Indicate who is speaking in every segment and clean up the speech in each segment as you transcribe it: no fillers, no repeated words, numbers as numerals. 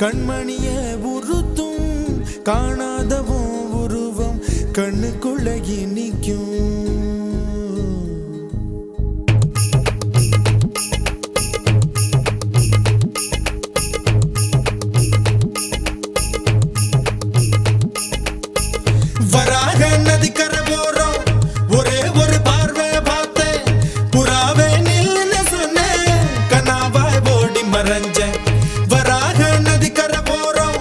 Speaker 1: கண்மணிய உறுத்தும் காணாதவும் உருவம் கண்ணுக்குள்ள நிற்கும். வராக நதிக்கரை போறோம், ஒரே ஒரு பார்வை பார்த்தேன், புறாவே நில்லுன்னு சொன்னேன், கனாவாய் ஓடி மறைஞ்சேன். வராக நதிக்கரை போறோம்,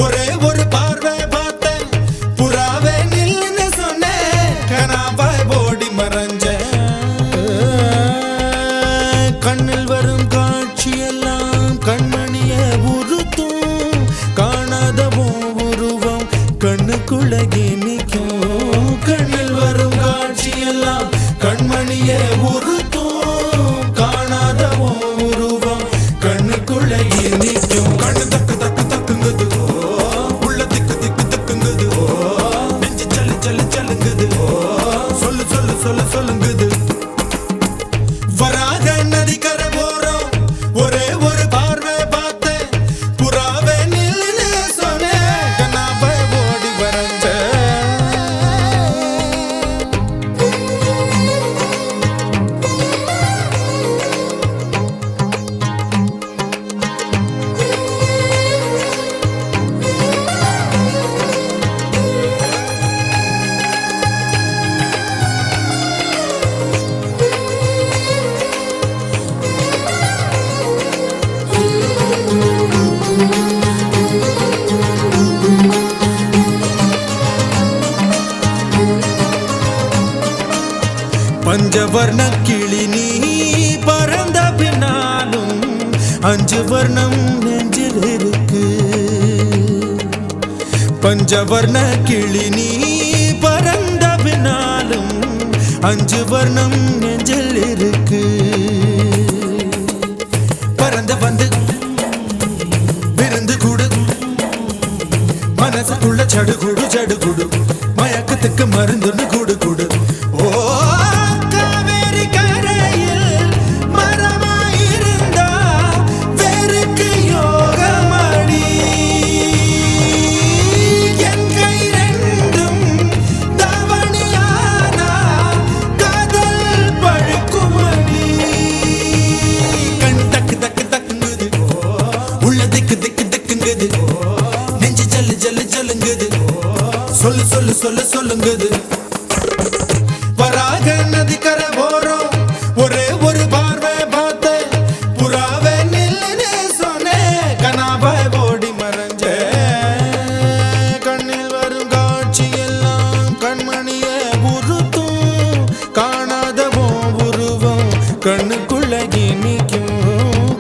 Speaker 1: ஒரே ஒரு பார்வை பார்த்தேன், புறாவே நில்லுன்னு சொன்னேன், கனாவாய் ஓடி மறைஞ்சேன். கண்ணில் வரும் காட்சியெல்லாம் கண்மணிய உறுத்தும் காணாதவும் உருவம் கண்ணுக்குள்ள நிற்கும். கண்ணில் வரும் காட்சியெல்லாம் கண்மணிய உறுத்தும் காணாதவும் உருவம் கண்ணுக்குள்ள நிற்கும். கண்ணு தக்கு தக்கு தக்குங்குது, உள்ள திக்கு திக்கு தக்குங்குது, நெஞ்சு சல்லு சல்லு சல்லுங்குது, சொல்லு சொல்லு சொல்லு சொல்லுங்குது. வராக நதிக்கரை போறோம், ஒரே ஒரு பார்வை பார்த்தேன், புறாவே நில்லுன்னு சொன்னேன், கனாவாய் ஓடி மறைஞ்சேன். பஞ்சவர்ண கிளி நீ பறந்த பின்னாலும் 5 வர்ணம் நெஞ்சில் இருக்கு. பஞ்சவர்ண கிளி நீ பறந்த பின்னாலும் 5 வர்ணம் நெஞ்சில் இருக்கு. பறந்து வந்து விருந்து கூடு, மனசுக்குள்ள சடுகுடு சடுகுடு, மயக்கத்துக்கு மருந்துன்னு கூடு கூடு. ஓ காவேரி கரையில் மரமாயிருந்தா வேருக்கு யோகமடி, என் கை ரெண்டும் தவணியானா காதல் பழுக்குமடி. கண் தக்கு தக்கு தக்குங்குது, உள்ள திக்கு திக்கு திக்குங்குது, நெஞ்சு ஜல்லு ஜல்லு ஜல்லுங்குது, சொல்லு சொல்லு சொல்லு சொல்லுங்குது. வராக நதிக்கரை போறோம், ஒரே ஒரு பார்வை பார்த்தேன், புறாவே நில்லுன்னு சொன்னேன், கனாவாய் ஓடி மறைஞ்சேன். கண்ணில் வரும் காட்சியெல்லாம் கண்மணிய உறுத்தும் காணாதவும் உருவம் கண்ணுக்குள்ள நிற்கும்.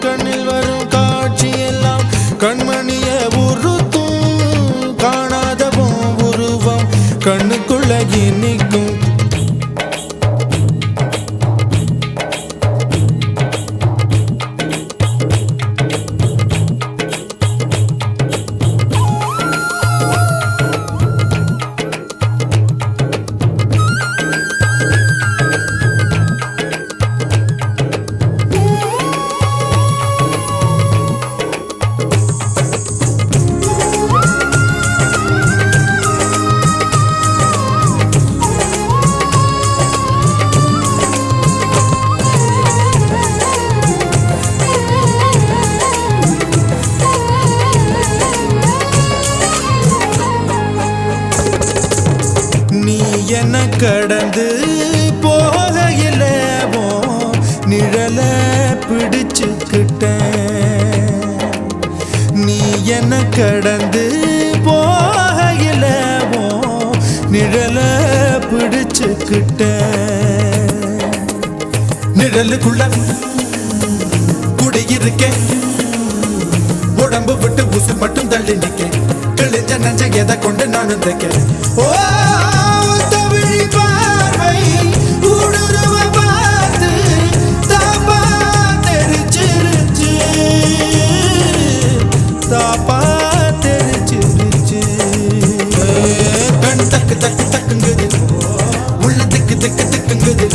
Speaker 1: கண்ணில் வரும் காட்சியெல்லாம் கண்மணிய உறுத்தும் காணாதவும் உருவம் கண்ணுக்குள்ள நிற்கும். என்ன கடந்து போகையில நிழல பிடிச்சுக்கிட்டேன். நீ என்ன கடந்து போகையில நிழல பிடிச்சுக்கிட்டேன். நிழலுக்குள்ள குடியிருக்கேன், உடம்பு விட்டு உசு மட்டும் தள்ளி நிக்க, கிழிஞ்ச நஞ்ச எதை கொண்டு நானும் தைக்க. ஓ தமிழ் பார்வை ஊடுருவ பார்த்து தாப்பா தெரிச்சிருச்சு, தாப்பா தெரிச்சிருச்சு. கண் தக்கு தக்கு தக்குங்குது, உள்ள திக்கு திக்கு திக்குங்குது,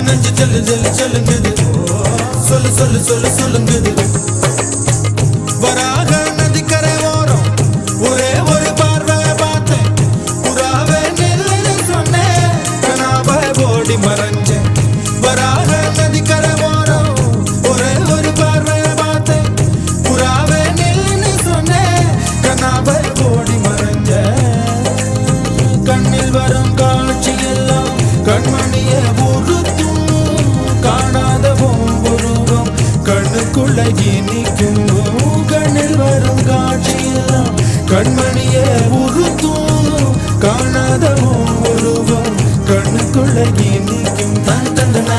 Speaker 1: நஞ்சு ஜல்லு ஜல்லு ஜல்லுங்குது, சொல்லு சொல்லு சொல்லு சொல்லுங்குது. வராக நதிக்கு ஓடி மறைஞ்சேன் வராக நதிக்கரை ஓரம் ஒரே ஒரு பார்வையை பார்த்தேன் புறாவே நில்லுன்னு சொன்னேன் கனாவை ஓடி மறைஞ்சேன் கண்ணில் வரும் காட்சி எல்லாம் கண்மணிய உறுத்தும் காணாத உருவம் கண்ணுக்குள்ள இனிக்கும் கண்ணில் வரும் காட்சி எல்லாம் கண்மணிய உறுத்தும் காணாத உருவம் கண்ணுக்குள்ள இனிக்கும் தன் தந்தன